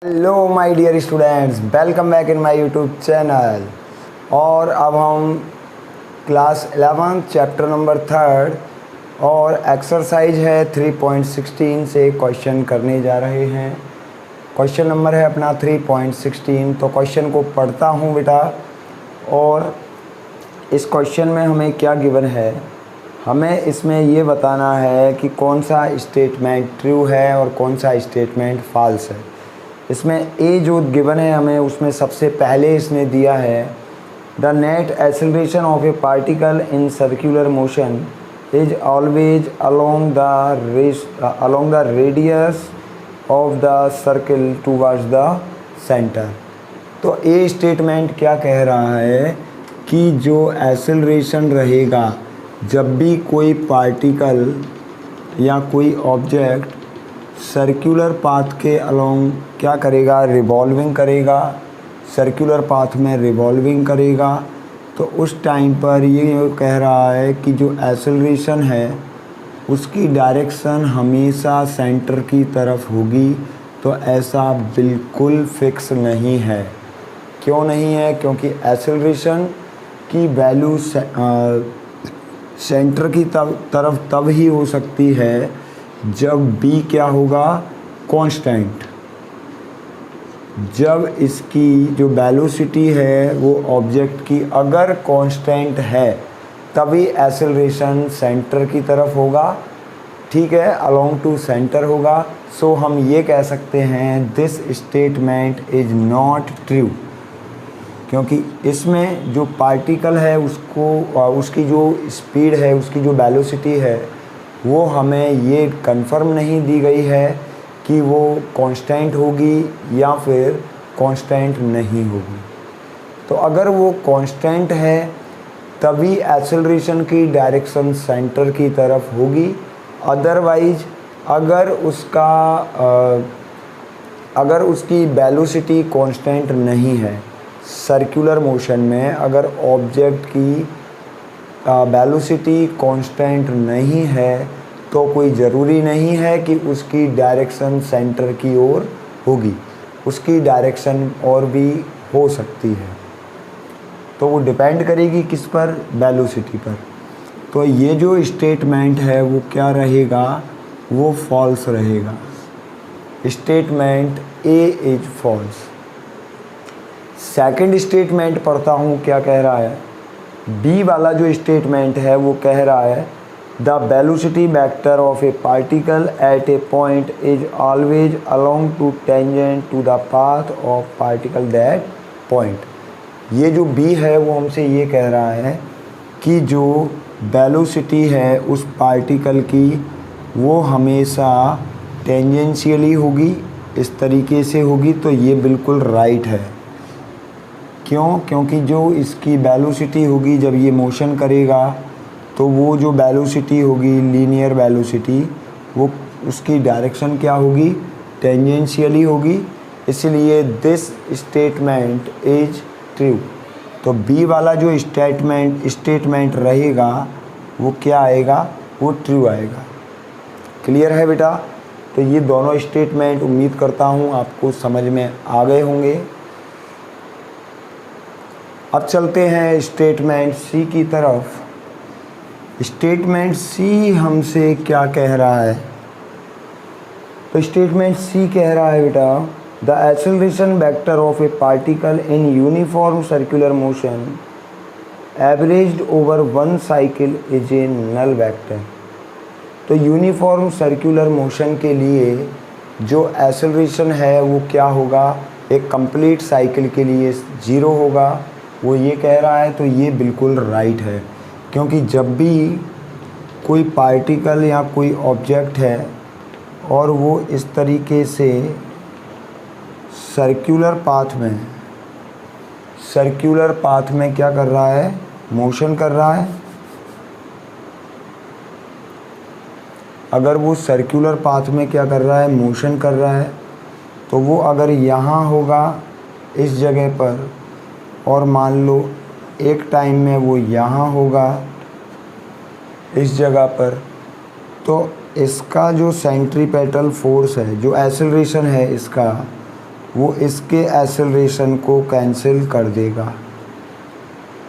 Hello my dear students, welcome back in my YouTube channel. और अब हम class 11 chapter number 3 और exercise है 3.16 से क्वेश्चन करने जा रहे हैं। क्वेश्चन नंबर है अपना 3.16। तो क्वेश्चन को पढ़ता हूँ बेटा। और इस क्वेश्चन में हमें क्या गिवन है, हमें इसमें ये बताना है कि कौन सा स्टेटमेंट ट्रू है और कौन सा स्टेटमेंट फॉल्स है। इसमें ए जो गिवन है हमें, उसमें सबसे पहले इसने दिया है the net acceleration of a particle in circular motion is always along the radius of the circle towards the centre. तो ए स्टेटमेंट क्या कह रहा है कि जो एक्सेलरेशन रहेगा जब भी कोई पार्टिकल या कोई ऑब्जेक्ट सर्कुलर पाथ के अलोंग क्या करेगा, रिवॉल्विंग करेगा, सर्कुलर पाथ में रिवॉल्विंग करेगा, तो उस टाइम पर ये कह रहा है कि जो एक्सेलरेशन है उसकी डायरेक्शन हमेशा सेंटर की तरफ होगी। तो ऐसा बिल्कुल फिक्स नहीं है। क्यों नहीं है? क्योंकि एक्सेलरेशन की वैल्यू सेंटर की तरफ तब ही हो सकती है जब b क्या होगा, कांस्टेंट। जब इसकी जो वेलोसिटी है वो ऑब्जेक्ट की अगर कांस्टेंट है तभी एक्सेलरेशन सेंटर की तरफ होगा, ठीक है, अलोंग टू सेंटर होगा। सो हम ये कह सकते हैं this statement is not true, क्योंकि इसमें जो पार्टिकल है उसको उसकी जो स्पीड है, उसकी जो वेलोसिटी है, वो हमें ये कंफर्म नहीं दी गई है कि वो कांस्टेंट होगी या फिर कांस्टेंट नहीं होगी। तो अगर वो कांस्टेंट है तभी एक्सेलरेशन की डायरेक्शन सेंटर की तरफ होगी। अदरवाइज अगर उसकी वेलोसिटी कांस्टेंट नहीं है, सर्कुलर मोशन में अगर ऑब्जेक्ट की वेलोसिटी कांस्टेंट नहीं है तो कोई ज़रूरी नहीं है कि उसकी डायरेक्शन सेंटर की ओर होगी, उसकी डायरेक्शन और भी हो सकती है। तो वो डिपेंड करेगी किस पर, वेलोसिटी पर। तो ये जो स्टेटमेंट है वो क्या रहेगा, वो फॉल्स रहेगा। Statement A is false. Second statement पढ़ता हूँ, क्या कह रहा है। बी वाला जो स्टेटमेंट है वो कह रहा है the velocity vector of a particle at a point is always along to tangent to the path of particle that point. ये जो बी है वो हमसे ये कह रहा है कि जो वेलोसिटी है उस पार्टिकल की वो हमेशा टेंजेंशियली होगी, इस तरीके से होगी। तो ये बिल्कुल राइट है। क्यों? क्योंकि जो इसकी वेलोसिटी होगी जब ये मोशन करेगा तो वो जो वेलोसिटी होगी, लीनियर वेलोसिटी, वो उसकी डायरेक्शन क्या होगी, टेंजेंशियली होगी। इसलिए दिस स्टेटमेंट इज ट्रू। तो बी वाला जो स्टेटमेंट रहेगा वो क्या आएगा, वो ट्रू आएगा। क्लियर है बेटा? तो ये दोनों स्टेटमेंट उम्मीद करता हूँ आपको समझ में आ गए होंगे। अब चलते हैं स्टेटमेंट सी की तरफ। स्टेटमेंट सी हमसे क्या कह रहा है? तो स्टेटमेंट सी कह रहा है बेटा the acceleration vector of a particle in uniform circular motion averaged over one cycle is a null vector. तो यूनिफॉर्म सर्कुलर मोशन के लिए जो एक्सेलरेशन है वो क्या होगा, एक कंप्लीट साइकिल के लिए 0 होगा, वो ये कह रहा है। तो ये बिल्कुल राइट है, क्योंकि जब भी कोई पार्टिकल या कोई ऑब्जेक्ट है और वो इस तरीके से सर्कुलर पाथ में क्या कर रहा है, मोशन कर रहा है। अगर वो सर्कुलर पाथ में क्या कर रहा है, मोशन कर रहा है, तो वो अगर यहाँ होगा इस जगह पर, और मान लो एक टाइम में वो यहाँ होगा इस जगह पर, तो इसका जो सेंट्रीपेटल फोर्स है, जो एक्सेलरेशन है इसका, वो इसके एक्सेलरेशन को कैंसिल कर देगा।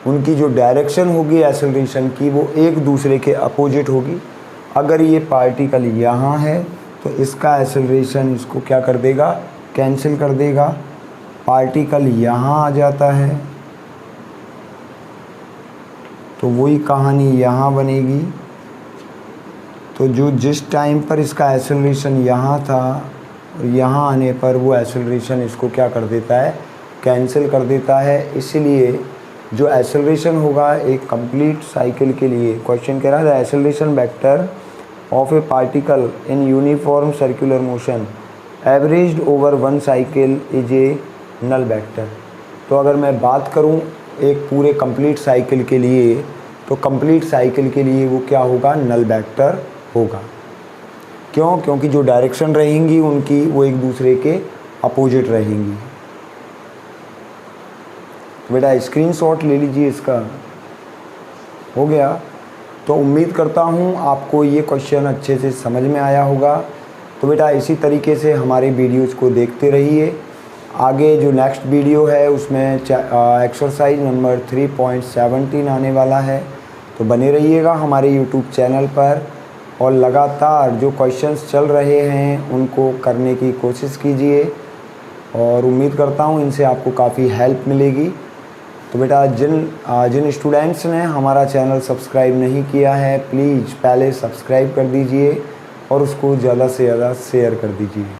उनकी जो डायरेक्शन होगी एक्सेलरेशन की वो एक दूसरे के अपोजिट होगी। अगर ये पार्टिकल यहाँ है तो इसका एक्सेलरेशन इसको क्या कर देगा, कैंसिल कर देगा। पार्टिकल यहाँ आ जाता है तो वही कहानी यहाँ बनेगी। तो जो जिस टाइम पर इसका एक्सेलरेशन यहाँ था और यहाँ आने पर वो एक्सेलरेशन इसको क्या कर देता है, कैंसिल कर देता है। इसलिए जो एक्सेलरेशन होगा एक कंप्लीट साइकिल के लिए, क्वेश्चन कह रहा है acceleration vector of a particle in uniform circular motion averaged over one cycle is a null vector. तो अगर मैं बात करूं एक पूरे कंप्लीट साइकिल के लिए, तो कंप्लीट साइकिल के लिए वो क्या होगा, नल वेक्टर होगा। क्यों? क्योंकि जो डायरेक्शन रहेंगी उनकी वो एक दूसरे के अपोजिट रहेंगी। तो बेटा स्क्रीनशॉट ले लीजिए इसका। हो गया। तो उम्मीद करता हूँ आपको ये क्वेश्चन अच्छे से समझ में आया होगा। तो बेटा इसी तरीके से हमारे वीडियोज़ को देखते रहिए। आगे जो नेक्स्ट वीडियो है उसमें एक्सरसाइज नंबर 3.17 आने वाला है। तो बने रहिएगा हमारे यूट्यूब चैनल पर और लगातार जो क्वेश्चंस चल रहे हैं उनको करने की कोशिश कीजिए और उम्मीद करता हूँ इनसे आपको काफ़ी हेल्प मिलेगी। तो बेटा जिन स्टूडेंट्स ने हमारा चैनल सब्सक्राइब नहीं किया है प्लीज़ पहले सब्सक्राइब कर दीजिए और उसको ज़्यादा से ज़्यादा शेयर कर दीजिए।